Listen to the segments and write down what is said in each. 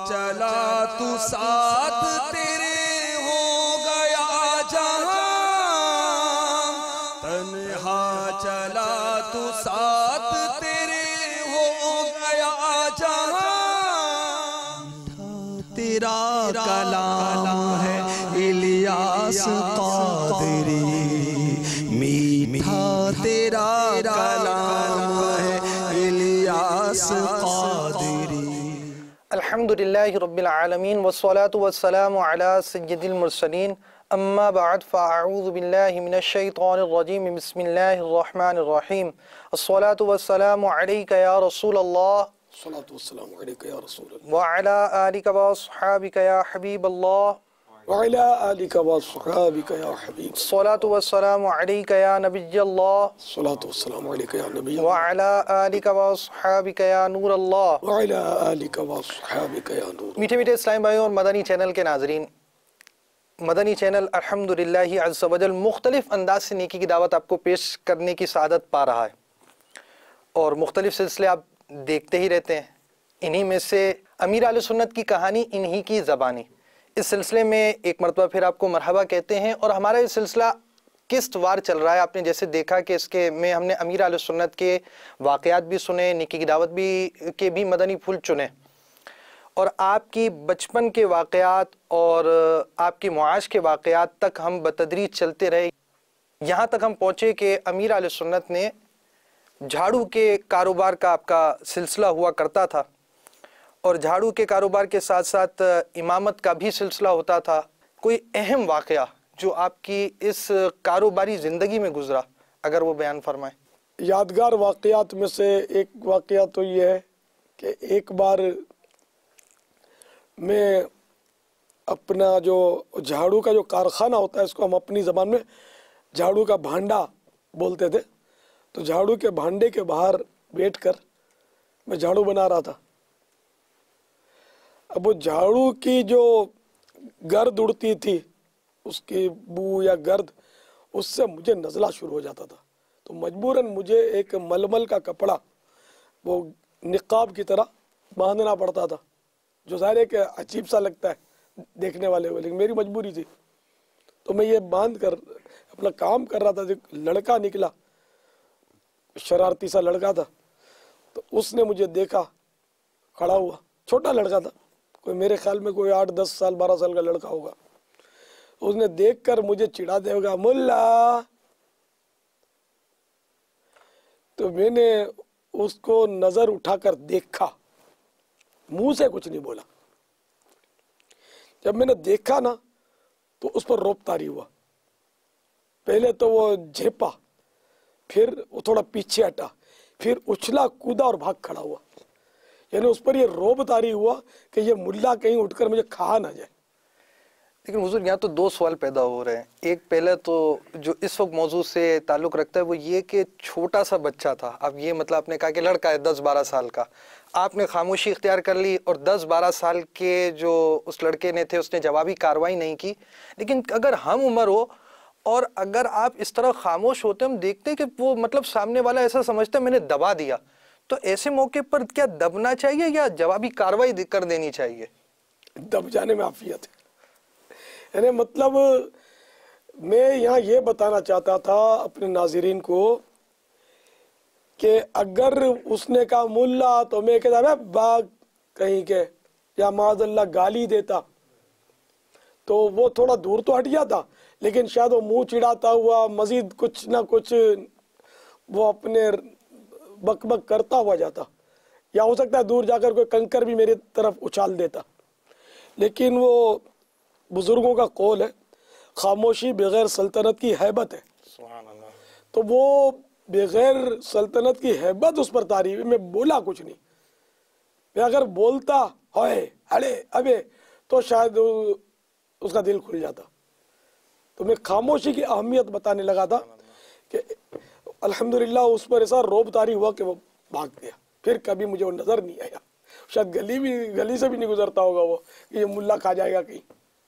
چلا تو ساتھ تیرے ہو گیا جہاں، تنہا چلا تو ساتھ تیرے ہو گیا جہاں، تیرا کلام ہے الیاس قادری، میٹھا تیرا کلام ہے الیاس قادری۔ الحمدللہ رب العالمین والصلاة والسلام علی سید المرسلین، اما بعد فاعوذ باللہ من الشیطان الرجیم، بسم اللہ الرحمن الرحیم۔ الصلاة والسلام علیک یا رسول اللہ، الصلاة والسلام علیک یا رسول اللہ، وعلی آلک واصحابک یا حبیب اللہ، وعلی آلک واصحابک یا حبیب، الصلاة والسلام علیک یا نبی اللہ، الصلاة والسلام علیک یا نبی، وعلی آلک واصحابک یا نور اللہ۔ وعلی آلک واصحابک یا نور۔ میٹھے میٹھے اسلام بھائیوں اور مدنی چینل کے ناظرین، مدنی چینل الحمدللہ عز و جل مختلف انداز سے نیکی کی دعوت آپ کو پیش کرنے کی سعادت پا رہا ہے، اور مختلف سلسلے آپ دیکھتے ہی رہتے ہیں۔ انہی میں سے امیر اہل سنت کی کہانی انہی کی زبانی، اس سلسلے میں ایک مرتبہ پھر آپ کو مرحبا کہتے ہیں، اور ہمارا یہ سلسلہ قسط وار چل رہا ہے۔ آپ نے جیسے دیکھا کہ اس کے میں ہم نے امیر اہل سنت کے واقعات بھی سنے، نیکی کی دعوت کے بھی مدنی پھول چنے، اور آپ کی بچپن کے واقعات اور آپ کی معاش کے واقعات تک ہم بتدریج چلتے رہے، یہاں تک ہم پہنچے کہ امیر اہل سنت نے جھاڑو کے کاروبار کا آپ کا سلسلہ ہوا کرتا تھا، اور جھاڑو کے کاروبار کے ساتھ ساتھ امامت کا بھی سلسلہ ہوتا تھا۔ کوئی اہم واقعہ جو آپ کی اس کاروباری زندگی میں گزرا، اگر وہ بیان فرمائیں۔ یادگار واقعات میں سے ایک واقعہ تو یہ ہے کہ ایک بار میں اپنا جو جھاڑو کا جو کارخانہ ہوتا ہے، اس کو ہم اپنی زبان میں جھاڑو کا بھانڈا بولتے تھے، تو جھاڑو کے بھانڈے کے باہر بیٹھ کر میں جھاڑو بنا رہا تھا۔ اب وہ جھاڑو کی جو گرد اڑتی تھی، اس کی بو یا گرد، اس سے مجھے نزلہ شروع ہو جاتا تھا، تو مجبوراً مجھے ایک ململ کا کپڑا وہ نقاب کی طرح باندھنا پڑتا تھا، جو ظاہر ہے کہ عجیب سا لگتا ہے دیکھنے والے کو، لیکن میری مجبوری تھی۔ تو میں یہ باندھ کر اپنا کام کر رہا تھا، ایک لڑکا نکلا، شرارتی سا لڑکا تھا، تو اس نے مجھے دیکھا کھڑا ہوا، چھوٹا لڑکا تھا، کوئی میرے خیال میں کوئی 8-10 سال 12 سال کا لڑکا ہوگا۔ اس نے دیکھ کر مجھے چڑھا دے گا، ملا۔ تو میں نے اس کو نظر اٹھا کر دیکھا، منہ سے کچھ نہیں بولا۔ جب میں نے دیکھا نا تو اس پر روب طاری ہوا، پہلے تو وہ جھیپا، پھر وہ تھوڑا پیچھے ہٹا، پھر اچھلا کودا اور بھاگ کھڑا ہوا، یعنی اس پر یہ روب طاری ہوا کہ یہ ملا کہیں اٹھ کر مجھے کھا نہ جائے۔ لیکن حضور یہاں تو دو سوال پیدا ہو رہے ہیں۔ ایک پہلے تو جو اس وقت موضوع سے تعلق رکھتا ہے وہ یہ کہ چھوٹا سا بچہ تھا، اب یہ مطلب آپ نے کہا کہ لڑکا ہے 10-12 سال کا، آپ نے خاموشی اختیار کر لی، اور 10-12 سال کے جو اس لڑکے نے تھے اس نے جوابی کارروائی نہیں کی۔ لیکن اگر ہم عمر ہو اور اگر آپ اس طرح خاموش ہوتے، ہم دیکھتے کہ وہ مطلب سامنے والا ایسا سمجھتا ہے میں نے دبا دیا، تو ایسے موقع پر کیا دبنا چاہیے یا جوابی کارروائی کر دینی چاہیے؟ دب جانے میں عافیت ہے، یعنی مطلب میں یہاں یہ بتانا چاہتا تھا اپنے ناظرین کو کہ اگر اس نے کہا ملا تو میں کہتا باغ کہیں کے، یا معاذ اللہ گالی دیتا، تو وہ تھوڑا دور تو ہٹ جاتا، لیکن شاید وہ منہ چڑھاتا ہوا مزید کچھ نہ کچھ وہ اپنے بک بک کرتا ہوا جاتا، یا ہو سکتا ہے دور جا کر کوئی کنکر بھی میری طرف اچھال دیتا۔ لیکن وہ بزرگوں کا قول ہے، خاموشی بغیر سلطنت کی ہیبت ہے۔ سبحان اللہ۔ تو وہ بغیر سلطنت کی ہیبت اس پر تعریف ہے، میں بولا کچھ نہیں، میں اگر بولتا ہوئے ہڑے ابے تو شاید اس کا دل کھل جاتا۔ تو میں خاموشی کی اہمیت بتانے لگا تھا کہ الحمدللہ اس پر ایسا روب طاری ہوا کہ وہ بھاگ گیا، پھر کبھی مجھے وہ نظر نہیں آیا، شاید گلی سے بھی نہیں گزرتا ہوگا وہ کہ یہ ملا کھا جائے گا کہیں۔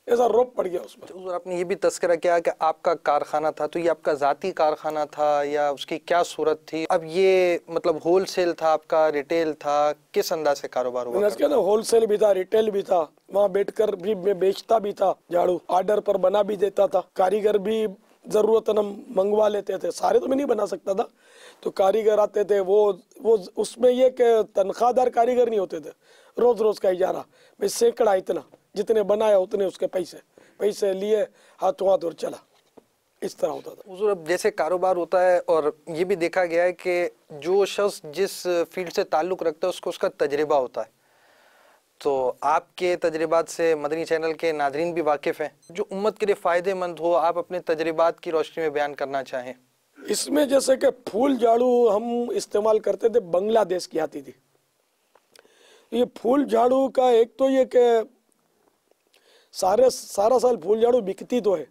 ایسا روب پڑ گیا اس میں۔ حضور آپ نے یہ بھی تذکرہ کیا کہ آپ کا کارخانہ تھا، تو یہ آپ کا ذاتی کارخانہ تھا یا اس کی کیا صورت تھی؟ اب یہ مطلب ہول سیل تھا آپ کا، ریٹیل تھا، کس انداز سے کاروبار ہوا؟ میں نے نا ہول سیل بھی تھا، ریٹیل بھی تھا، وہاں بیٹھ کر بھی میں بیچتا بھی تھا جھاڑو، آرڈر پر بنا بھی دیتا تھا، کاریگر بھی ضرورتاً ہم منگوا لیتے تھے، سارے تو میں نہیں بنا سکتا تھا، تو کاریگر آتے تھے، وہ اس میں یہ کہ تنخواہ دار کاریگر نہیں ہوتے تھے، روز روز کا اجارہ، میں سینکڑا اتنا جتنے بنایا اتنے اس کے پیسے لیے ہاتھوں ہاتھ اور چلا، اس طرح ہوتا تھا۔ حضور اب جیسے کاروبار ہوتا ہے، اور یہ بھی دیکھا گیا ہے کہ جو شخص جس فیلڈ سے تعلق رکھتا ہے اس کو اس کا تجربہ ہوتا ہے، تو آپ کے تجربات سے مدنی چینل کے ناظرین بھی واقف ہیں، جو امت کے لیے فائدہ مند ہو آپ اپنے تجربات کی روشنی میں بیان کرنا چاہیں۔ اس میں جیسے کہ پھول جھاڑو ہم استعمال کرتے تھے، بنگلہ دیش کی آتی تھی، یہ پھول جھاڑو کا ایک تو یہ کہ سارا سال پھول جھاڑو بکتی تو ہے،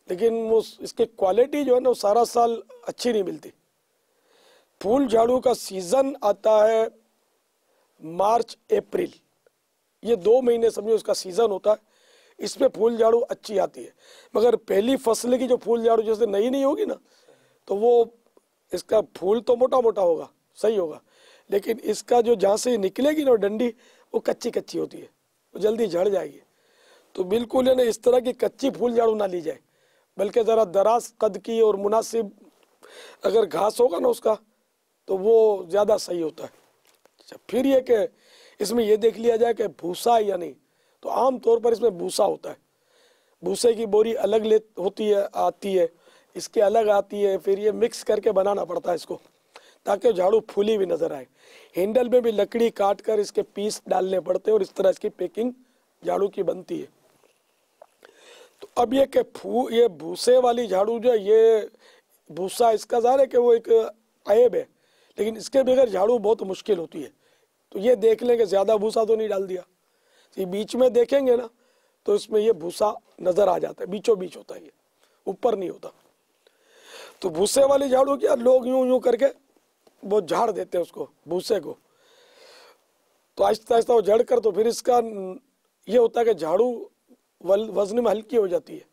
لیکن وہ اس کی کوالٹی جو ہے نا وہ سارا سال اچھی نہیں ملتی۔ پھول جھاڑو کا سیزن آتا ہے مارچ اپریل، یہ 2 مہینے سمجھو اس کا سیزن ہوتا ہے، اس میں پھول جھاڑو اچھی آتی ہے، مگر پہلی فصل کی جو پھول جھاڑو جیسے نئی ہوگی نا تو وہ اس کا پھول تو موٹا موٹا ہوگا، صحیح ہوگا، لیکن اس کا جو جہاں سے نکلے گی نا ڈنڈی وہ کچی ہوتی ہے، وہ جلدی جھڑ جائے گی۔ تو بالکل ہے نا اس طرح کی کچی پھول جھاڑو نہ لی جائے، بلکہ ذرا دراز قد کی اور مناسب اگر گھاس ہوگا نا اس کا تو وہ زیادہ صحیح ہوتا ہے۔ پھر یہ کہ اس میں یہ دیکھ لیا جائے کہ بھوسا یا نہیں، تو عام طور پر اس میں بھوسا ہوتا ہے، بھوسے کی بوری الگ ہوتی ہے، آتی ہے، اس کے الگ آتی ہے، پھر یہ مکس کر کے بنانا پڑتا ہے اس کو تاکہ جھاڑو پھولی بھی نظر آئے۔ ہینڈل میں بھی لکڑی کاٹ کر اس کے پیس ڈالنے پڑتے ہیں اور اس طرح اس کی پیکنگ جھاڑو کی بنتی ہے۔ تو اب یہ کہ یہ بھوسے والی جھاڑو جو ہے، یہ بھوسا اس کا ظاہر ہے کہ وہ ایک عیب ہے، لیکن اس کے بغیر جھاڑو بہت مشکل ہوتی ہے، تو یہ دیکھ لیں کہ زیادہ بھوسا تو نہیں ڈال دیا، یہ بیچ میں دیکھیں گے نا تو اس میں یہ بھوسا نظر آ جاتا ہے، بیچوں بیچ ہوتا ہے، یہ اوپر نہیں ہوتا۔ تو بھوسے والی جھاڑو کیا لوگ یوں کر کے وہ جھاڑ دیتے ہیں اس کو، بھوسے کو، تو آہستہ آہستہ وہ جھڑ کر تو پھر اس کا یہ ہوتا ہے کہ جھاڑو وزن میں ہلکی ہو جاتی ہے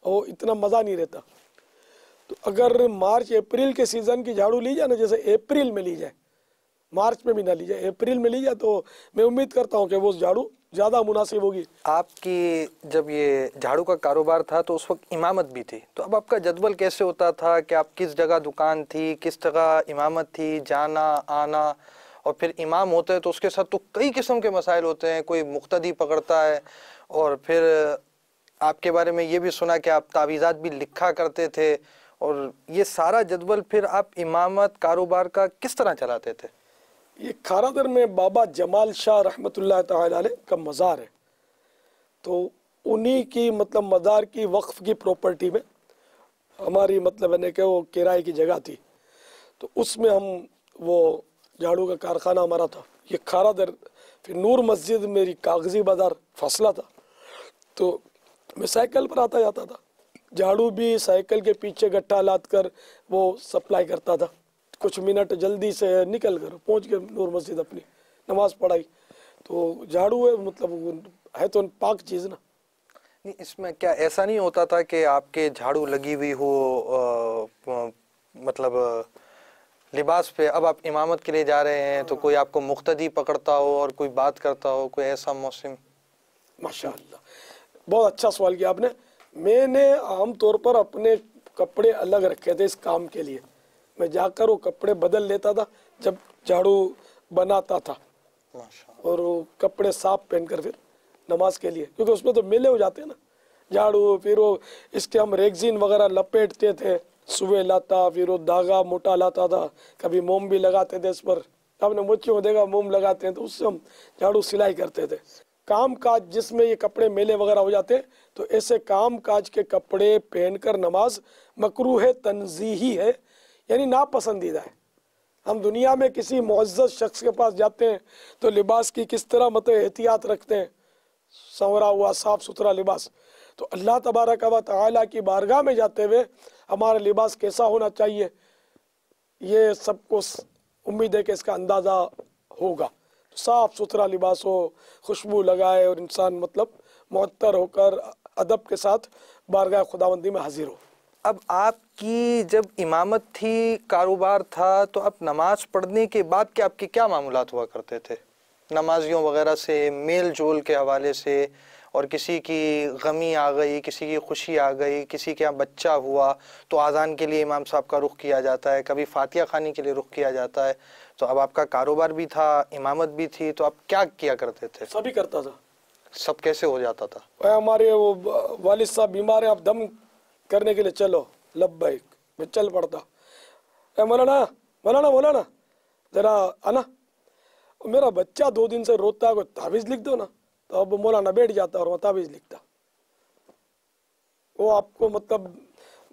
اور اتنا مزہ نہیں رہتا۔ تو اگر مارچ اپریل کے سیزن کی جھاڑو لی جائے نا، جیسے اپریل میں لی جائے، مارچ میں بھی نہ لی جائے، اپریل میں لی جائے، تو میں امید کرتا ہوں کہ وہ جھاڑو زیادہ مناسب ہوگی۔ آپ کی جب یہ جھاڑو کا کاروبار تھا تو اس وقت امامت بھی تھی، تو اب آپ کا جدول کیسے ہوتا تھا کہ آپ کس جگہ دکان تھی، کس جگہ امامت تھی، جانا آنا، اور پھر امام ہوتے ہیں تو اس کے ساتھ تو کئی قسم کے مسائل ہوتے ہیں، کوئی مقتدی پکڑتا ہے، اور پھر آپ کے بارے میں یہ بھی سنا کہ آپ تعویذات بھی لکھا کرتے تھے، اور یہ سارا جدول پھر آپ امامت کاروبار کا کس طرح چلاتے تھے؟ یہ کھارا در میں بابا جمال شاہ رحمۃ اللہ تعالی علیہ کا مزار ہے، تو انہی کی مطلب مزار کی وقف کی پراپرٹی میں ہماری مطلب ہے کہ وہ کرائے کی جگہ تھی، تو اس میں ہم وہ جھاڑو کا کارخانہ ہمارا تھا۔ یہ کھارا در پھر نور مسجد میری کاغذی بازار فاصلہ تھا، تو میں سائیکل پر آتا جاتا تھا، جھاڑو بھی سائیکل کے پیچھے گٹھا لاد کر وہ سپلائی کرتا تھا، کچھ منٹ جلدی سے نکل کر پہنچ کے نور مسجد اپنی نماز پڑھائی۔ تو جھاڑو ہے مطلب ہے تو پاک چیز نا۔ اس میں کیا ایسا نہیں ہوتا تھا کہ آپ کے جھاڑو لگی ہوئی ہو مطلب لباس پہ، اب آپ امامت کے لیے جا رہے ہیں تو کوئی آپ کو مقتدی پکڑتا ہو اور کوئی بات کرتا ہو، کوئی ایسا موسم؟ ماشاءاللہ بہت اچھا سوال کیا آپ نے۔ میں نے عام طور پر اپنے کپڑے الگ رکھے تھے اس کام کے لیے، میں جا کر وہ کپڑے بدل لیتا تھا جب جھاڑو بناتا تھا، اور وہ کپڑے صاف پہن کر پھر نماز کے لیے، کیونکہ اس میں تو میلے ہو جاتے ہیں نا جھاڑو، پھر وہ اس کے ہم ریگزین وغیرہ لپیٹتے تھے، سوئے لاتا، پھر وہ دھاگا موٹا لاتا تھا، کبھی موم بھی لگاتے تھے اس پر، آپ نے مچھیوں دیکھا موم لگاتے ہیں، تو اس سے ہم جھاڑو سلائی کرتے تھے۔ کام کاج جس میں یہ کپڑے میلے وغیرہ ہو جاتے ہیں تو ایسے کام کاج کے کپڑے پہن کر نماز مکروہ تنزیہی ہے، یعنی ناپسندیدہ ہے۔ ہم دنیا میں کسی معزز شخص کے پاس جاتے ہیں تو لباس کی کس طرح مطلب احتیاط رکھتے ہیں، سنورا ہوا صاف ستھرا لباس، تو اللہ تبارک و تعالیٰ کی بارگاہ میں جاتے ہوئے ہمارا لباس کیسا ہونا چاہیے یہ سب کو امید ہے کہ اس کا اندازہ ہوگا۔ صاف ستھرا لباس ہو، خوشبو لگائے اور انسان مطلب मुअत्तर होकर अदब के साथ बारगाह खुदावंदी में हाजिर हो। अब आपकी जब इमामत थी, कारोबार था, तो आप नमाज पढ़ने के बाद के आपके क्या मामूलात हुआ करते थे नमाजियों वगैरह से, मेल जोल के हवाले से? और किसी की गमी आ गई, किसी की खुशी आ गई, किसी के यहाँ बच्चा हुआ तो आज़ान के लिए इमाम साहब का रुख किया जाता है, कभी फातिहा खानी के लिए रुख किया जाता है। तो अब आपका कारोबार भी था, इमामत भी थी, तो आप क्या किया करते थे? सभी करता था। सब कैसे हो जाता था? हमारे वो वालिद साहब बीमार हैं, आप दम करने के लिए चलो, लब्बैक, मैं चल पड़ता। मौलाना मौलाना मौलाना जरा आना, मेरा बच्चा 2 दिन से रोता है, कोई तावीज़ लिख दो ना। तो अब मौलाना बैठ जाता और वो तावीज़ लिखता। वो आपको मतलब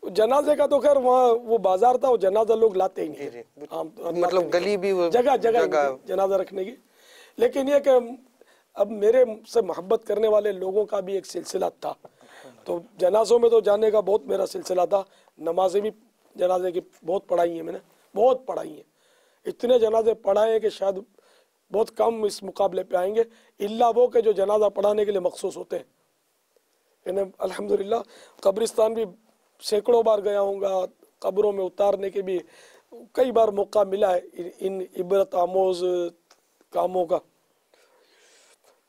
जनाजे का तो खैर वहाँ वो बाजार था, वो जनाजा लोग लाते ही नहीं थे। मतलब गली भी जगह जगह जनाजा रखने की। लेकिन ये कि अब मेरे से मोहब्बत करने वाले लोगों का भी एक सिलसिला था, तो जनाजों में तो जाने का बहुत मेरा सिलसिला था। नमाजें भी जनाजे की बहुत पढ़ाई है, मैंने बहुत पढ़ाई है। इतने जनाजे पढ़ाए कि शायद बहुत कम इस मुकाबले पे आएंगे, इल्ला वो के जो जनाजा पढ़ाने के लिए मखसूस होते हैं। यानी अल्हम्दुलिल्लाह कब्रिस्तान भी सैकड़ों बार गया हूँगा, कब्रों में उतारने के भी कई बार मौका मिला है इन इबरत आमोज कामों का।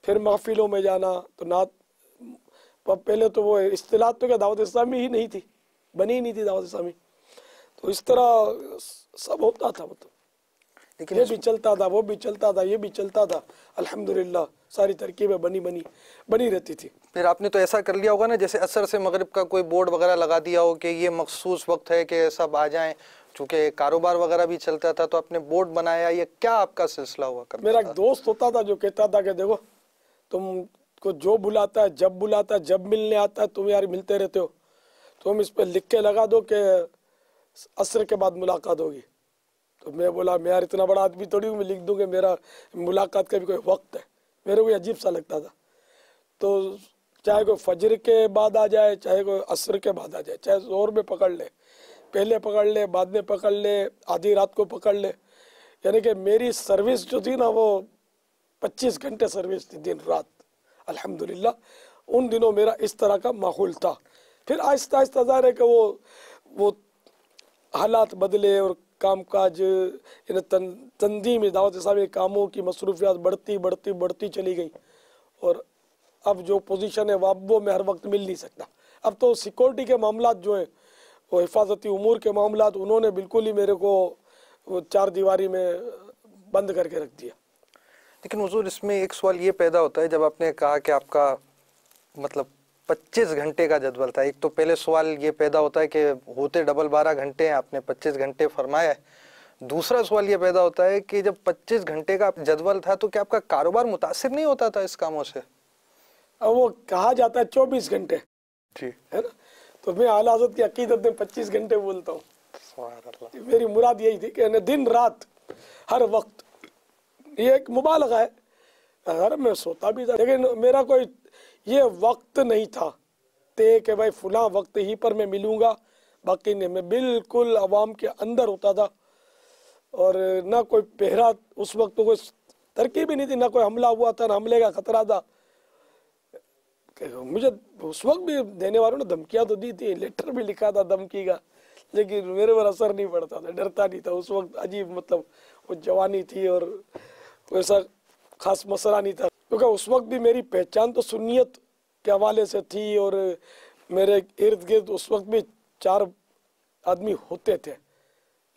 फिर महफिलों में जाना, तो नात पहले तो वो इस्तिलात तो क्या दावत इस्लामी ही नहीं थी, बनी ही नहीं थी दावत इस्लामी, तो इस तरह सब होता था। मतलब लेकिन ये भी चलता था, वो भी चलता था, ये भी चलता था, अल्हम्दुलिल्लाह सारी तरकीबें बनी रहती थी। फिर आपने तो ऐसा कर लिया होगा ना, जैसे असर से मगरिब का कोई बोर्ड वगैरह लगा दिया हो कि ये मखसूस वक्त है कि सब आ जाएं, चूँकि कारोबार वगैरह भी चलता था, तो आपने बोर्ड बनाया, ये क्या आपका सिलसिला हुआ करता मेरा था? एक दोस्त होता था जो कहता था कि देखो तुमको जो बुलाता है, जब बुलाता है, जब मिलने आता है, तुम यार मिलते रहते हो, तो हम इस पर लिख के लगा दो कि असर के बाद मुलाकात होगी। तो मैं बोला मैं यार इतना बड़ा आदमी थोड़ी हूँ, मैं लिख दूँ कि मेरा मुलाकात का भी कोई वक्त है। मेरे को अजीब सा लगता था। तो चाहे कोई फजर के बाद आ जाए, चाहे कोई असर के बाद आ जाए, चाहे जोर में पकड़ ले, पहले पकड़ ले, बाद में पकड़ ले, आधी रात को पकड़ ले, यानी कि मेरी सर्विस जो थी ना वो 25 घंटे सर्विस थी दिन रात। अल्हम्दुलिल्लाह उन दिनों मेरा इस तरह का माहौल था। फिर आहिस्ता आहिस्ता ज़ाहिर है कि वो हालात बदले और कामकाज यानी तंजीम दावत इस्लामी कामों की मसरूफियात बढ़ती चली गई। और अब जो पोजीशन है वो मैं हर वक्त मिल नहीं सकता। अब तो सिक्योरिटी के मामलात जो है, वो हिफाजती उमूर के मामलात, उन्होंने बिल्कुल ही मेरे को वो 4 दीवारी में बंद करके रख दिया। लेकिन हुजूर इसमें एक सवाल ये पैदा होता है, जब आपने कहा कि आपका मतलब 25 घंटे का जदवल था, एक तो पहले सवाल ये पैदा होता है कि होते डबल 12 घंटे हैं, आपने 25 घंटे फरमाया है। दूसरा सवाल ये पैदा होता है कि जब 25 घंटे का जदवल था तो क्या आपका कारोबार मुतासिर नहीं होता था इस कामों से? अब वो कहा जाता है 24 घंटे, जी है ना, तो मैं आला हज़रत की अकीदत में 25 घंटे बोलता हूँ। मेरी मुराद यही थी कि दिन रात हर वक्त, ये एक मुबालगा है। अगर मैं सोता भी था, लेकिन मेरा कोई ये वक्त नहीं था ते कि भाई फलां वक्त ही पर मैं मिलूँगा, बाकी नहीं। मैं बिल्कुल अवाम के अंदर होता था और ना कोई पहरा, उस वक्त तो कोई तरकीब ही नहीं थी, ना कोई हमला हुआ था, ना हमले का खतरा था। मुझे उस वक्त भी देने वालों ने धमकियाँ तो दी थी, लेटर भी लिखा था धमकी का, लेकिन मेरे पर असर नहीं पड़ता था, डरता नहीं था उस वक्त। अजीब मतलब वो जवानी थी और वैसा खास मसला नहीं था, क्योंकि उस वक्त भी मेरी पहचान तो सुन्नियत के हवाले से थी और मेरे इर्द गिर्द उस वक्त भी 4 आदमी होते थे,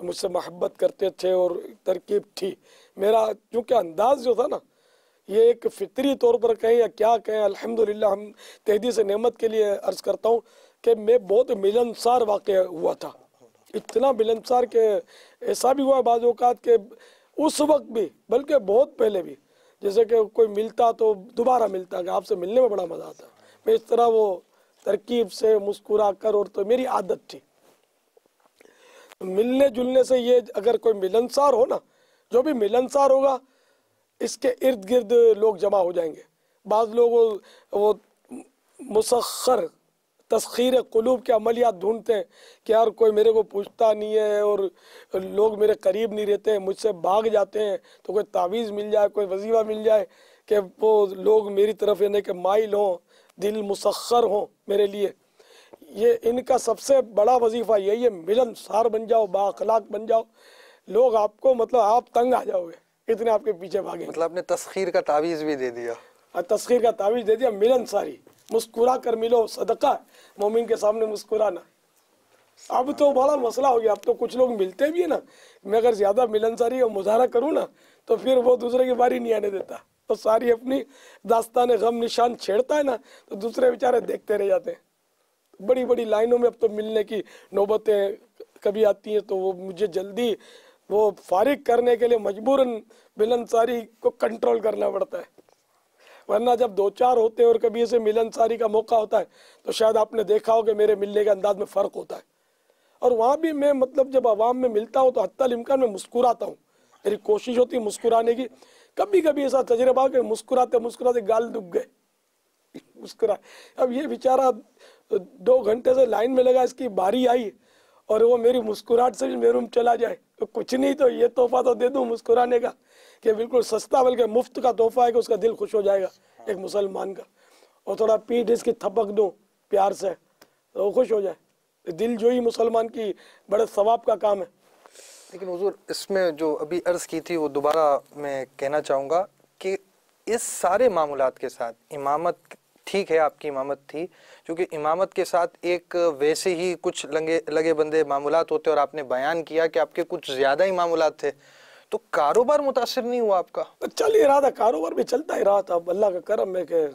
मुझसे मोहब्बत करते थे और तरकीब थी। मेरा चूँकि अंदाज जो था ना, ये एक फितरी तौर पर कहें या क्या कहें, अल्हम्दुलिल्लाह हम तहदी से नेमत के लिए अर्ज़ करता हूँ कि मैं बहुत मिलनसार वाक़या हुआ था। इतना मिलनसार के ऐसा भी हुआ बाज़ औक़ात के उस वक्त भी, बल्कि बहुत पहले भी, जैसे कि कोई मिलता तो दोबारा मिलता, कि आपसे मिलने में बड़ा मज़ा आता। मैं इस तरह वो तरकीब से मुस्कुरा कर, और तो मेरी आदत थी मिलने जुलने से। ये अगर कोई मिलनसार हो ना, जो भी मिलनसार होगा इसके इर्द गिर्द लोग जमा हो जाएंगे। बाज़ लोग वो मुसख्खर तस्खीर कुलूब के अमलियात ढूंढते हैं कि यार कोई मेरे को पूछता नहीं है और लोग मेरे करीब नहीं रहते हैं, मुझसे भाग जाते हैं, तो कोई तावीज़ मिल जाए, कोई वजीफ़ा मिल जाए कि वो लोग मेरी तरफ यानी कि माइल हों, दिल मुसख्खर हों मेरे लिए। ये इनका सबसे बड़ा वजीफा यही है, मिलनसार बन जाओ, बाअखलाक बन जाओ, लोग आपको मतलब आप तंग आ जाओगे, इतने आपके पीछे भागेंगे। मतलब आपने तस्खीर का तावीज़ भी दे दिया। और तस्खीर का तावीज़ दे दिया, मिलनसारी, मुस्कुरा कर मिलो, सदका है मोमिन के सामने मुस्कुराना। अब तो बड़ा मसला हो गया, अब तो कुछ लोग मिलते भी है ना, मैं अगर ज़्यादा मिलनसारी और मुजाहरा करूँ ना तो फिर वो दूसरे की बारी नहीं आने देता, तो सारी अपनी दास्तान गम निशान छेड़ता है ना, तो दूसरे बेचारे देखते रह जाते हैं। बड़ी बड़ी लाइनों में अब तो मिलने की नौबतें कभी आती हैं, तो वो मुझे जल्दी वो फारिग करने के लिए मजबूरन मिलनसारी को कंट्रोल करना पड़ता है। वरना जब दो चार होते हैं और कभी ऐसे मिलनसारी का मौका होता है तो शायद आपने देखा हो कि मेरे मिलने के अंदाज में फ़र्क होता है। और वहाँ भी मैं मतलब जब आवाम में मिलता हूँ तो हत्तल इम्कान में मुस्कुराता हूँ, मेरी कोशिश होती है मुस्कुराने की। कभी कभी ऐसा तजर्बा कि मुस्कुराते मुस्कुराते गाल दुख गए, मुस्कुरा। अब ये बेचारा 2 घंटे से लाइन में लगा, इसकी बारी आई और वो मेरी मुस्कुराहट से भी मेरूम चला जाए, तो कुछ नहीं तो ये तोहफा तो दे दूँ मुस्कुराने का, कि बिल्कुल सस्ता बल्कि मुफ्त का तोहफा है कि उसका दिल खुश हो जाएगा एक मुसलमान का। और थोड़ा पीठ इसकी थपक दूँ प्यार से तो वो खुश हो जाए। दिल जो ही मुसलमान की बड़े सवाब का काम है। लेकिन हुजूर, इसमें जो अभी अर्ज़ की थी वो दोबारा मैं कहना चाहूँगा कि इस सारे मामूलात के साथ इमामत, ठीक है आपकी इमामत थी, क्योंकि इमामत के साथ एक वैसे ही कुछ लगे बंदे मामूलात होते, और आपने बयान किया कि आपके कुछ ज़्यादा ही मामूलात थे, तो कारोबार मुतासिर नहीं हुआ आपका? चल ही रहा था, कारोबार भी चलता ही रहा था, अब अल्लाह का करम है कि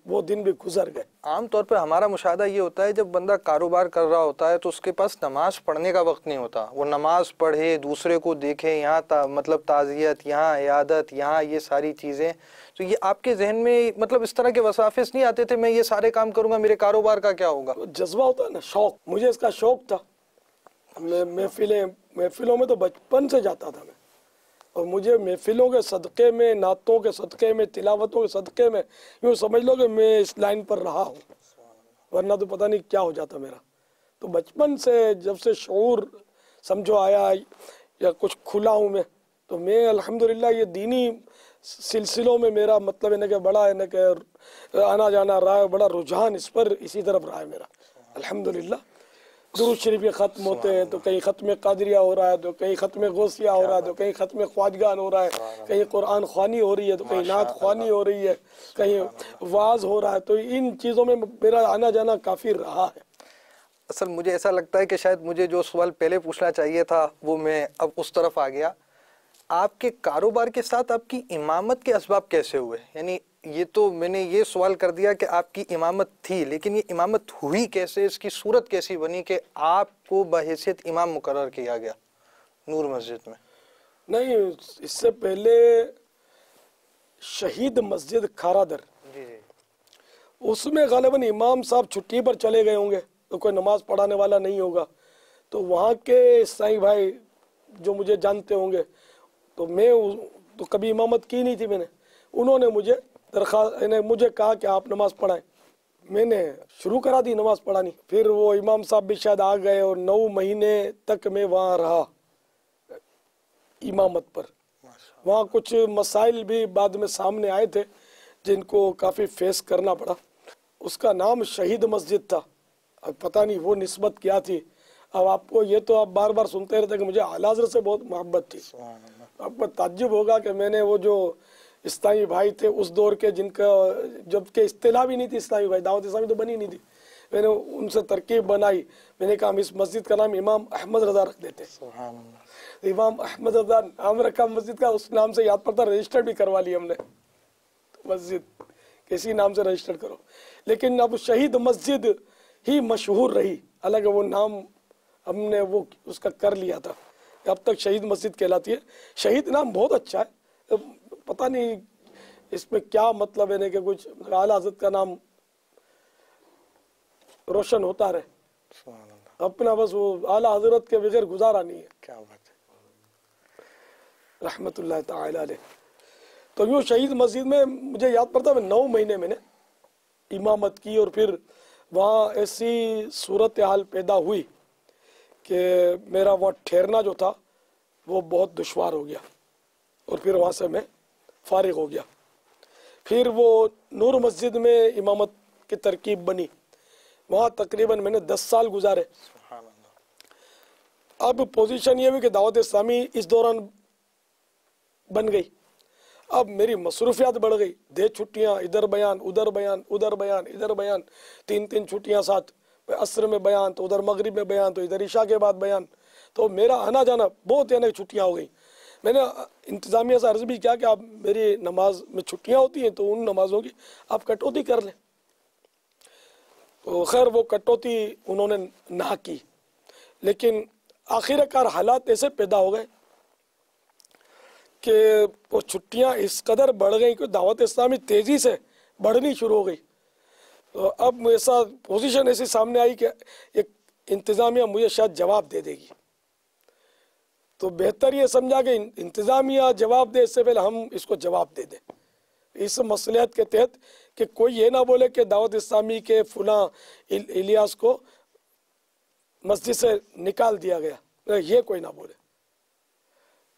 वो दिन भी गुजर गए। आम तौर पर हमारा मुशाहदा ये होता है, जब बंदा कारोबार कर रहा होता है तो उसके पास नमाज पढ़ने का वक्त नहीं होता, वो नमाज पढ़े, दूसरे को देखे, यहाँ मतलब ताज़ियत, यहाँ इयादत, यहाँ ये सारी चीज़ें। तो ये आपके जहन में मतलब इस तरह के वसाफिस नहीं आते थे, मैं ये सारे काम करूँगा, मेरे कारोबार का क्या होगा? तो जज्बा होता है ना, शौक, मुझे इसका शौक था। मैं महफिलों में तो बचपन से जाता था मैं, और मुझे महफिलों के सदक़े में, नातों के सदक़े में, तिलावतों के सदक़े में यूँ समझ लो कि मैं इस लाइन पर रहा हूँ, वरना तो पता नहीं क्या हो जाता मेरा। तो बचपन से जब से शऊर समझो आया या कुछ खुला हूँ मैं, तो मैं अल्हम्दुलिल्लाह ये दीनी सिलसिलों में मेरा मतलब है ना कि बड़ा है ना कि आना जाना रहा है, बड़ा रुझान इस पर इसी तरफ रहा है मेरा अल्हम्दुलिल्लाह। दुरूद शरीफ के ख़त्म होते हैं तो कहीं ख़त्म क़ादरिया हो रहा है, तो कहीं ख़त्म गौसिया हो रहा है, तो कहीं ख़त्म ख्वाजगान हो रहा है, कहीं कुरान ख़वानी हो रही है, तो कहीं नात ख़वानी हो रही है, कहीं वाज हो रहा है। तो इन चीज़ों में मेरा आना जाना काफ़ी रहा है। असल मुझे ऐसा लगता है कि शायद मुझे जो सवाल पहले पूछना चाहिए था वो मैं अब उस तरफ आ गया। आपके कारोबार के साथ आपकी इमामत के असबाब कैसे हुए? यानी ये तो मैंने ये सवाल कर दिया कि आपकी इमामत थी, लेकिन ये इमामत हुई कैसे, इसकी सूरत कैसी बनी कि आपको बहैसियत इमाम मुकर्रर किया गया नूर मस्जिद में? नहीं, इससे पहले शहीद मस्जिद खारादर, जी जी, उसमें गालिबन इमाम साहब छुट्टी पर चले गए होंगे, तो कोई नमाज पढ़ाने वाला नहीं होगा, तो वहाँ के साईं भाई जो मुझे जानते होंगे, तो मैं तो कभी इमामत की नहीं थी मैंने, उन्होंने मुझे मुझे कहा कि आप नमाज पढ़ाएं। मैंने शुरू करा दी नमाज पढ़ानी। फिर वो इमाम साहब भी शायद आ गए और 9 महीने तक मैं वहाँ रहा इमामत पर। वहाँ कुछ मसाइल भी बाद में सामने आए थे जिनको काफ़ी फेस करना पड़ा। उसका नाम शहीद मस्जिद था, अब पता नहीं वो निस्बत क्या थी। अब आपको ये तो आप बार बार सुनते रहते कि मुझे आला हज़रत से बहुत मोहब्बत थी। आपको ताज्जुब होगा कि मैंने वो जो इस्लामी भाई थे उस दौर के, जिनका जब के इस्तिलाह भी नहीं थी इस्लामी भाई, दावत इस्लामी तो बनी नहीं थी, मैंने उनसे तरकीब बनाई। मैंने कहा हम इस मस्जिद का नाम इमाम अहमद रज़ा रख देते। इमाम अहमद रज़ा नाम रखा मस्जिद का, उस नाम से याद पड़ता, रजिस्टर भी करवा ली हमने, तो मस्जिद किसी नाम से रजिस्टर करो। लेकिन अब शहीद मस्जिद ही मशहूर रही, अलग वो नाम हमने वो उसका कर लिया था, अब तक शहीद मस्जिद कहलाती है। शहीद नाम बहुत अच्छा है, पता नहीं इसमें क्या मतलब है ना कि कुछ आला हज़रत का नाम रोशन होता रहे, अपना बस वो आला हज़रत के बगैर गुजारा नहीं है। क्या बात है, रहमतुल्लाह ताला अलैह। तो यूँ शहीद मस्जिद में मुझे याद पड़ता है 9 महीने मैंने इमामत की, और फिर वहाँ ऐसी सूरत हाल पैदा हुई कि मेरा वहाँ ठहरना जो था वो बहुत दुश्वार हो गया, और फिर वहाँ से मैं फारिग हो गया। फिर वो नूर मस्जिद में इमामत کی ترکیب بنی، وہاں تقریباً میں نے 10 سال گزارے۔ اب پوزیشن یہ ہوئی کہ دعوت اسلامی اس دوران بن گئی، اب میری مصروفیات بڑھ گئی، دے چھٹیاں، ادھر بیان ادھر بیان ادھر بیان ادھر بیان، 3 چھٹیاں ساتھ، عصر میں بیان تو ادھر مغرب میں بیان تو ادھر عشاء کے بعد بیان، تو میرا آنا جانا بہت یعنی چھٹیاں ہو گئی۔ میں نے انتظامیہ سے عرض بھی کیا کہ آپ میری نماز میں چھٹیاں ہوتی ہیں تو ان نمازوں کی آپ کٹوتی کر لیں، تو خیر وہ کٹوتی انہوں نے نہ کی، لیکن آخر کار حالات ایسے پیدا ہو گئے کہ وہ چھٹیاں اس قدر بڑھ گئیں کہ دعوت اسلامی تیزی سے بڑھنی شروع ہو گئی۔ تو اب ایسا پوزیشن ایسی سامنے آئی کہ ایک انتظامیہ مجھے شاید جواب دے دے گی، تو بہتر یہ سمجھا کہ انتظامیہ جواب دے اس سے پہلے ہم اس کو جواب دے دیں، اس مصلحت کے تحت کہ کوئی یہ نہ بولے کہ دعوت اسلامی کے فلاں الیاس کو مسجد سے نکال دیا گیا، یہ کوئی نہ بولے۔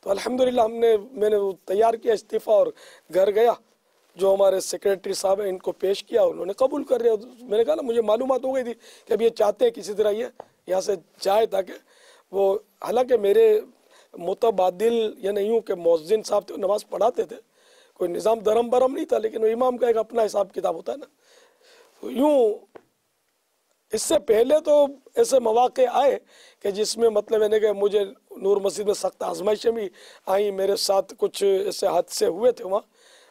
تو الحمدللہ میں نے وہ تیار کیا استعفیٰ اور گھر گیا، جو ہمارے سیکریٹری صاحب ہیں ان کو پیش کیا، انہوں نے قبول کر لیا۔ میں نے کہا نا مجھے معلومات ہو گئی تھی کہ اب یہ چاہتے ہیں کسی طرح یہ یہاں سے جائے، تاکہ وہ حالانکہ میرے متبادل یا نہیں ہوں کہ مؤذن صاحب تھے، نماز پڑھاتے تھے، کوئی نظام درم برم نہیں تھا، لیکن وہ امام کا ایک اپنا حساب کتاب ہوتا ہے نا۔ تو یوں اس سے پہلے تو ایسے مواقع آئے کہ جس میں مطلب ہے کہ مجھے نور مسجد میں سخت آزمائشیں بھی آئیں، میرے ساتھ کچھ ایسے حادثے ہوئے تھے وہاں،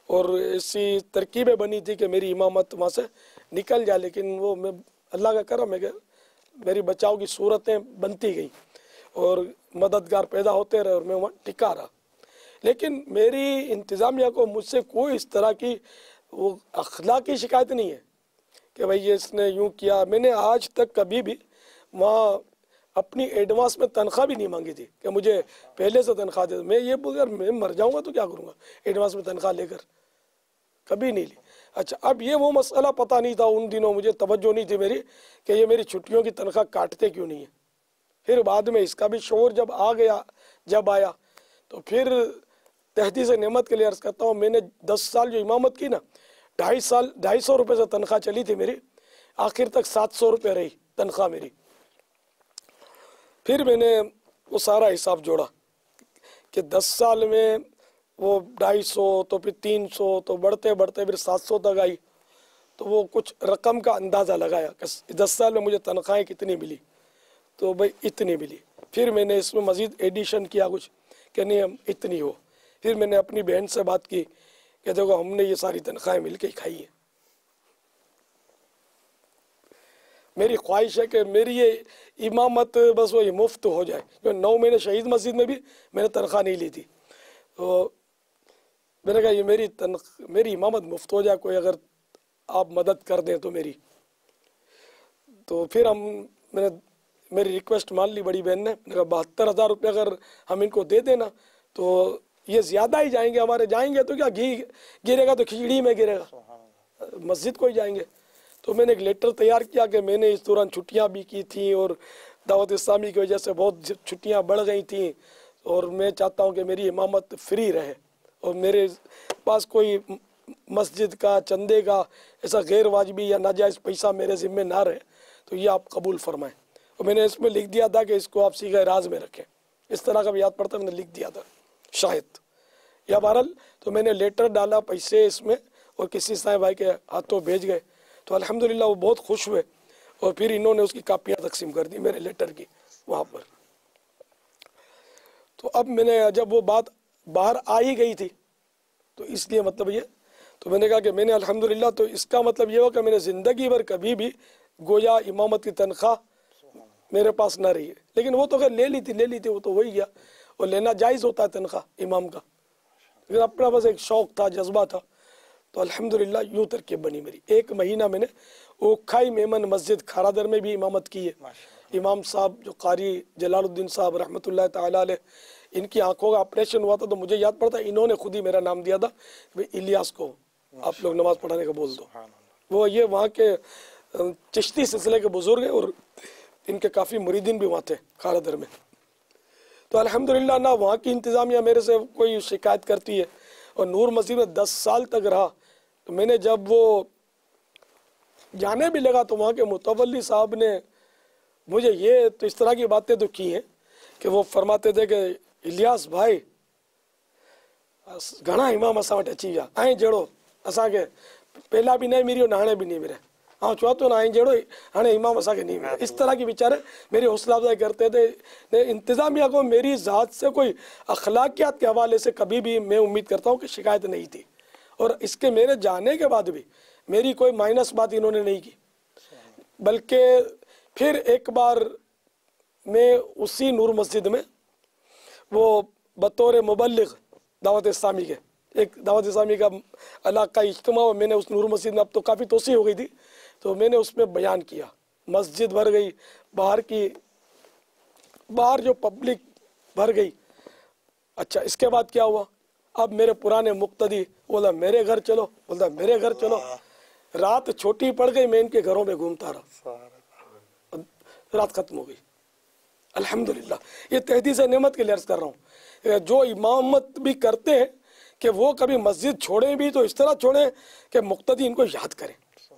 اور ایسی ترکیبیں بنی تھی کہ میری امامت وہاں سے نکل جائے، لیکن وہ میں اللہ کا کرم ہے کہ میری بچاؤ کی صورتیں بنتی گئیں اور مددگار پیدا ہوتے رہے اور میں وہاں ٹکا رہا۔ لیکن میری انتظامیہ کو مجھ سے کوئی اس طرح کی وہ اخلاقی شکایت نہیں ہے کہ بھئی یہ اس نے یوں کیا۔ میں نے آج تک کبھی بھی وہاں اپنی ایڈوانس میں تنخواہ بھی نہیں مانگی تھی کہ مجھے پہلے سے تنخواہ دے دو۔ میں یہ اگر میں مر جاؤں گا تو کیا کروں گا ایڈوانس میں تنخواہ لے کر، کبھی نہیں لی۔ اچھا اب یہ وہ مسئلہ پتہ نہیں تھا ان دنوں، مجھے توجہ نہیں تھی میری کہ یہ میری چھٹیوں کی تنخواہ کاٹتے کیوں نہیں ہیں۔ پھر بعد میں اس کا بھی شعور جب آیا تو پھر تحدیث نعمت کے لیے عرض کرتا ہوں، میں نے 10 سال جو امامت کی نا، 250 روپے سے تنخواہ چلی تھی میری، آخر تک 700 روپے رہی تنخواہ میری۔ پھر میں نے وہ سارا حساب جوڑا کہ 10 سال میں وہ 250 تو پھر 300 تو بڑھتے بڑھتے پھر 700 تک آئی، تو وہ کچھ رقم کا اندازہ لگایا کہ 10 سال میں مجھے تنخواہیں کتنی ملی، تو بھئی اتنی ملی۔ پھر میں نے اس میں مزید ایڈیشن کیا کچھ کہ نہیں ہم اتنی ہو۔ پھر میں نے اپنی بہن سے بات کی کہ دیکھو ہم نے یہ ساری تنخواہیں مل کے کھائی ہیں، میری خواہش ہے کہ میری یہ امامت بس وہ مفت ہو جائے، جو 9 مہینے شہید مسجد میں بھی میں نے تنخواہ نہیں لی تھی، تو میں نے کہا یہ میری امامت مفت ہو جائے، کوئی اگر آپ مدد کر دیں تو میری۔ تو پھر میں نے میری ریکویسٹ مان لی بڑی بہن نے، میں نے کہا 72,000 روپے اگر ہم ان کو دے دینا تو یہ زیادہ ہی جائیں گے ہمارے، جائیں گے تو کیا گھی گرے گا تو کھچڑی میں گرے گا، مسجد کو ہی جائیں گے۔ تو میں نے ایک لیٹر تیار کیا کہ میں نے اس دوران چھٹیاں بھی کی تھیں اور دعوت اسلامی کی وجہ سے بہت چھٹیاں بڑھ گئی تھیں، اور میں چاہتا ہوں کہ میری امامت فری رہے اور میرے پاس کوئی مسجد کا چندے کا ایسا غیر واجبی یا ناجائز پیسہ میرے ذمہ نہ رہے، تو یہ آپ قبول فرمائیں۔ اور میں نے اس میں لکھ دیا تھا کہ اس کو آپ صیغہ راز میں رکھیں، اس طرح کا بھی یاد پڑتا میں نے لکھ دیا تھا شاید، یا بہرحال تو میں نے لیٹر ڈالا پیسے اس میں اور کسی صاحب بھائی کے ہاتھوں بھیج گئے، تو الحمدللہ وہ بہت خوش ہوئے، اور پھر انہوں نے اس کی کاپیاں تقسیم کر دی میرے لیٹر کی وہاں پر۔ تو اب میں نے جب وہ بات باہر آ ہی گئی تھی تو اس لیے مطلب یہ، تو میں نے کہا کہ میں نے الحمدللہ، تو اس کا مطلب یہ ہو کہ میں نے زندگی بھر کبھی بھی گویا امامت کی تنخواہ میرے پاس نہ رہی ہے، لیکن وہ تو خیر لے لی تھی وہ تو وہی گیا، اور لینا جائز ہوتا ہے تنخواہ امام کا، لیکن اپنا بس ایک شوق تھا، جذبہ تھا، تو الحمدللہ یوں ترکیب بنی میری۔ 1 مہینہ میں نے اوکھائی میمن مسجد کھارادر میں بھی امامت کی ہے۔ امام صاحب جو قاری جلال الدین صاحب رحمۃ اللہ تعالیٰ علیہ، ان کی آنکھوں کا آپریشن ہوا تھا، تو مجھے یاد پڑتا انہوں نے خود ہی میرا نام دیا تھا کہ الیاس کو آپ لوگ نماز پڑھانے کا بول دو۔ وہ یہ وہاں کے چشتی سلسلے کے بزرگ ہیں، اور ان کے کافی مریدین بھی وہاں تھے کھارادر میں۔ تو الحمدللہ نہ وہاں کی انتظامیہ میرے سے کوئی شکایت کرتی ہے، اور نور مسجد میں 10 سال تک رہا۔ تو میں نے جب وہ जाने भी लगा तो वहाँ के मुतवल्ली साहब ने मुझे ये तो इस तरह की बातें तो की हैं कि वो फरमाते थे कि इलियास भाई घणा इमाम असां वटि अची विया ऐं जहिड़ो असांखे पहला भी नहीं मिली और हाणे भी नहीं मिले। हाँ चवा तो ना जड़ो हाँ इमाम असा के नहीं मिले। इस तरह की बेचारे मेरी हौसला अफजाई करते थे। इंतज़ामिया को मेरी ज़ात से कोई अखलाकियात के हवाले से कभी भी मैं उम्मीद करता हूँ कि शिकायत नहीं थी, और इसके मेरे जाने के बाद भी मेरी कोई माइनस बात इन्होंने नहीं की। बल्कि फिर एक बार मैं उसी नूर मस्जिद में वो बतौर मुबल्लिग दावत इस्लामी के एक दावत इस्लामी का इलाका इज्तिमा, और मैंने उस नूर मस्जिद में, अब तो काफ़ी तोसी हो गई थी, तो मैंने उसमें बयान किया। मस्जिद भर गई, बाहर जो पब्लिक भर गई। अच्छा इसके बाद क्या हुआ, अब मेरे पुराने मुक्तदी बोला मेरे घर चलो, बोलता मेरे घर चलो। रात छोटी पड़ गई, मैं इनके घरों में घूमता रहा, रात खत्म हो गई। अल्हम्दुलिल्लाह, ये तहदीस नेमत के लिए अर्ज कर रहा हूँ। जो इमामत भी करते हैं कि वो कभी मस्जिद छोड़ें भी तो इस तरह छोड़ें कि मुक्तदी इनको याद करें।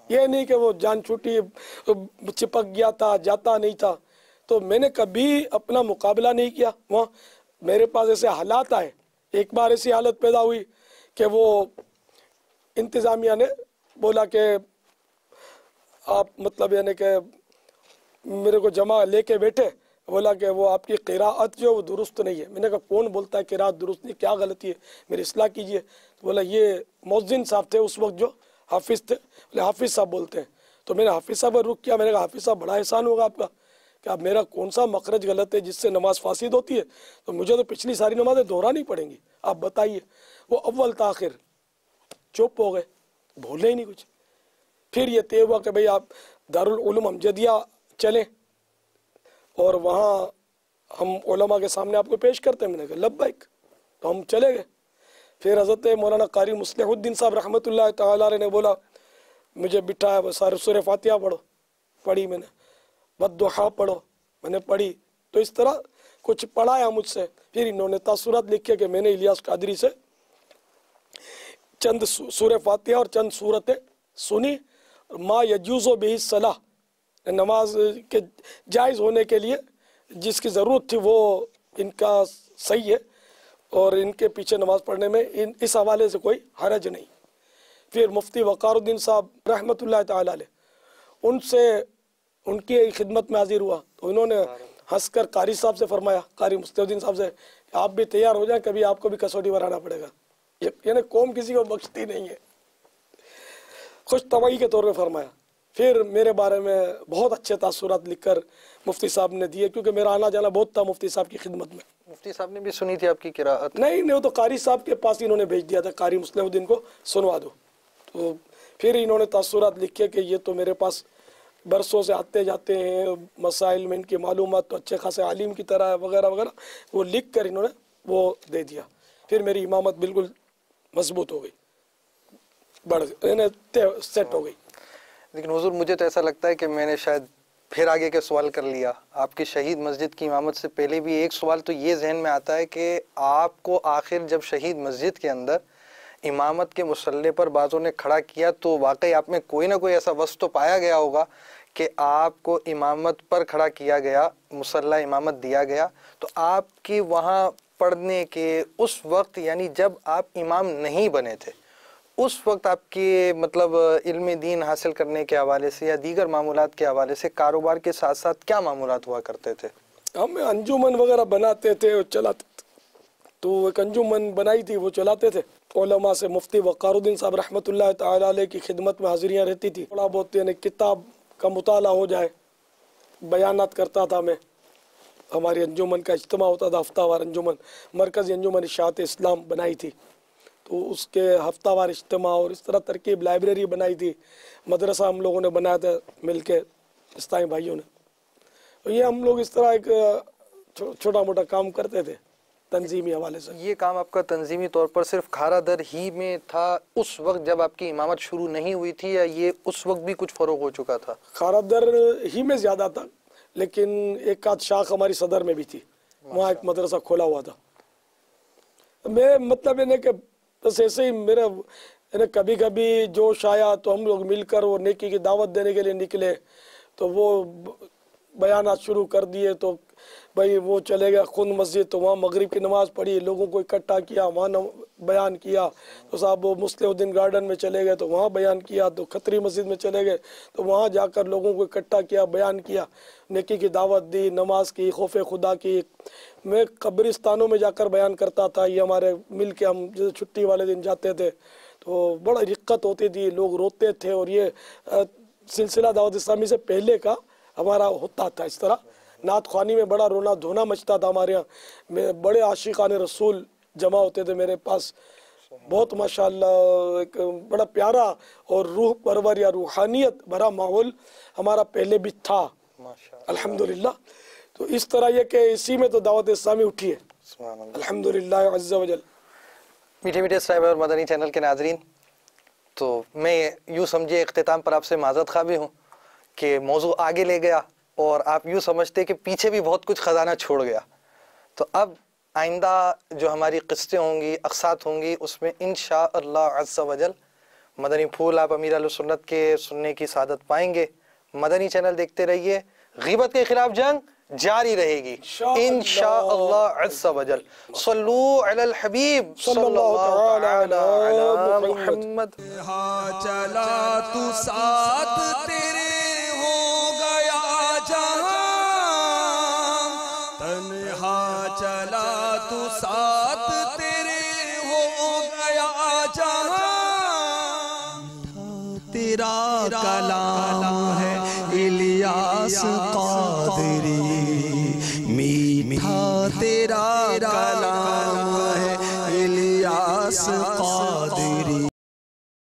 ये नहीं कि वो जान छूटी चिपक गया था, जाता नहीं था। तो मैंने कभी अपना मुकाबला नहीं किया वहाँ। मेरे पास ऐसे हालात आए, एक बार ऐसी हालत पैदा हुई कि वो इंतज़ामिया ने बोला कि आप मतलब यानी कि मेरे को जमा लेके बैठे, बोला कि वो आपकी क़िराअत जो वो दुरुस्त नहीं है। मैंने कहा कौन बोलता है क़िराअत दुरुस्त नहीं, क्या गलती है, मेरी इस्लाह कीजिए। तो बोला ये मौज़िन साहब थे उस वक्त जो हाफिज़ थे, बोले हाफिज़ साहब बोलते हैं। तो मैंने हाफिज़ साहब पर रुख किया। मैंने कहा हाफिज़ साहब बड़ा एहसान होगा आपका कि आप मेरा कौन सा मखरज गलत है जिससे नमाज फासिद होती है, तो मुझे तो पिछली सारी नमाज़ें दोहरानी पड़ेंगी, आप बताइए। वो अव्वल ताखिर चुप हो गए, बोले ही नहीं कुछ। फिर ये तय हुआ कि भाई आप दारुल उलूम अमजदिया चलें और वहाँ हम उलमा के सामने आपको पेश करते हैं। मैंने कहा लब्बैक, तो हम चले गए। फिर हज़रत मौलाना कारी मुस्लिहुद्दीन साहब रहमतुल्लाह तआला अलैह ने बोला, मुझे बिठाया, वो सारे सूरह फातिहा पढ़ो, पढ़ी मैंने, बद्दुहा पढ़ो, मैंने पढ़ी। तो इस तरह कुछ पढ़ाया मुझसे। फिर इन्होंने तासुरात लिखे कि मैंने इलियास कादरी से चंद सूरह फातिहा और चंद सूरतें सुनी। माँ यजूज़ो बिही सलाह, नमाज के जायज़ होने के लिए जिसकी ज़रूरत थी वो इनका सही है, और इनके पीछे नमाज पढ़ने में इस हवाले से कोई हरज नहीं। फिर मुफ्ती वक़ारुद्दीन साहब रहमतुल्लाह तआला अलैह, उनसे उनकी खिदमत में हाजिर हुआ। तो इन्होंने हंसकर कारी साहब से फरमाया, कारी मुस्लिहुद्दीन साहब से, आप भी तैयार हो जाएं, कभी आपको भी कसौटी बनाना पड़ेगा। यानी कौम किसी को बख्शती नहीं है, खुश तवाई के तौर पे फरमाया। फिर मेरे बारे में बहुत अच्छे तासुरात लिखकर मुफ्ती साहब ने दिए, क्योंकि मेरा आना जाना बहुत था मुफ्ती साहब की खिदमत में। मुफ्ती साहब ने भी सुनी थी आपकी किराअत? नहीं, वो तो कारी साहब के पास इन्होंने भेज दिया था, कारी मुस्लिहुद्दीन को सुनवा दो। तो फिर इन्होंने तासुरात लिखे कि ये तो मेरे पास बरसों से आते जाते हैं, मसाइल में इनकी मालूमात तो अच्छे खासे आलिम की तरह है, वगैरह वगैरह। वो लिख कर इन्होंने वो दे दिया। फिर मेरी इमामत बिल्कुल मजबूत हो गई, बढ़ गई, सेट हो गई। लेकिन हुजूर मुझे तो ऐसा लगता है कि मैंने शायद फिर आगे के सवाल कर लिया। आपकी शहीद मस्जिद की इमामत से पहले भी एक सवाल तो ये जहन में आता है कि आपको आखिर जब शहीद मस्जिद के अंदर इमामत के मुसल्ले पर बाज़ों ने खड़ा किया तो वाकई आप में कोई ना कोई ऐसा वस्त तो पाया गया होगा कि आपको इमामत पर खड़ा किया गया, मुसल्ला इमामत दिया गया। तो आपकी वहाँ पढ़ने के उस वक्त, यानी जब आप इमाम नहीं बने थे, उस वक्त आपकी मतलब इल्म दीन हासिल करने के हवाले से या दीगर मामूलात के हवाले से कारोबार के साथ साथ क्या मामूलात हुआ करते थे? हम अंजुमन वगैरह बनाते थे और चलाते थे। तो एक अंजुमन बनाई थी, वो चलाते थे। उलमा से मुफ्ती वक़ारुद्दीन साहब रहमतुल्लाह तआला अलैह की खिदमत में हाजिरियाँ रहती थी। थोड़ा बहुत यानी किताब का मुताला हो जाए, बयानात करता था मैं। हमारी अंजुमन का इज्तिमा होता था, हफ्तावार अंजुमन, मरकज़ी अंजुमन इशाअत इस्लाम बनाई थी, तो उसके हफ्तावार इज्तिमा और इस तरह तरकीब लाइब्रेरी बनाई थी। मदरसा हम लोगों ने बनाया था मिल के, इस्लामी भाइयों ने। तो ये हम लोग इस तरह एक छोटा मोटा काम करते थे तंजीमी हवाले से। ये काम आपका तंजीमी तौर पर सिर्फ खारा दर ही में था उस वक्त जब आपकी इमामत शुरू नहीं हुई थी, या ये उस वक्त भी कुछ फ़रोग हो चुका था? खारा दर ही में ज़्यादा था, लेकिन एक आध शाख हमारी सदर में भी थी, वहाँ एक मदरसा खोला हुआ था। मैं मतलब इन्हें कि बस ऐसे ही मेरा यानी कभी कभी जोश आया तो हम लोग मिलकर वो नेकी की दावत देने के लिए निकले, तो वो बयानात शुरू कर दिए। तो भाई वो चले गए खुद मस्जिद, तो वहाँ मगरिब की नमाज़ पढ़ी, लोगों को इकट्ठा किया, वहाँ बयान किया। तो साहब वो मुस्लिहुद्दीन गार्डन में चले गए तो वहाँ बयान किया। तो खतरी मस्जिद में चले गए तो वहाँ जाकर लोगों को इकट्ठा किया, बयान किया, नेकी की दावत दी, नमाज की, खौफ खुदा की। मैं कब्रिस्तानों में जाकर बयान करता था, ये हमारे मिल के हम जैसे छुट्टी वाले दिन जाते थे तो बड़ा दिक्कत होती थी, लोग रोते थे। और ये सिलसिला दावत इस्लामी से पहले का हमारा होता था इस तरह। नात ख्वानी में बड़ा रोना धोना मचता था हमारे यहाँ। मैं बड़े आशिकान रसूल जमा होते थे मेरे पास, बहुत माशाअल्लाह एक बड़ा प्यारा और रूह परवर या रूहानियत भरा माहौल हमारा पहले भी था अल्हम्दुलिल्लाह। तो इस तरह ये कि इसी में तो दावत इस्लामी उठी है अल्हम्दुलिल्लाह अज़्ज़ा वजल। मीठे मीठे साहिब और मदनी चैनल के नाजरीन, तो मैं यूँ समझिए इख्तिताम पर आपसे माज़रत ख़्वाह भी हूँ कि मौजू आगे ले गया और आप यूँ समझते कि पीछे भी बहुत कुछ ख़जाना छोड़ गया। तो अब आइंदा जो हमारी क़िस्तें होंगी, अक़सात होंगी, उसमें इंशाअल्लाह अज़्ज़ा वजल मदनी फूल आप अमीर अहले सुन्नत के सुनने की सादत पाएंगे। मदनी चैनल देखते रहिए, ग़ीबत के ख़िलाफ़ जंग जारी रहेगी इंशाअल्लाह अज़्ज़ा वजल। सल्लू अलल हबीब सल्लल्लाहु अलैहि मुहम्मद। चला तू साथ तेरे हो गया जहां, तन्हा चला तू साथ तेरे हो गया जहां। तेरा कलाम है इलियास क़ादरी, मीठा तेरा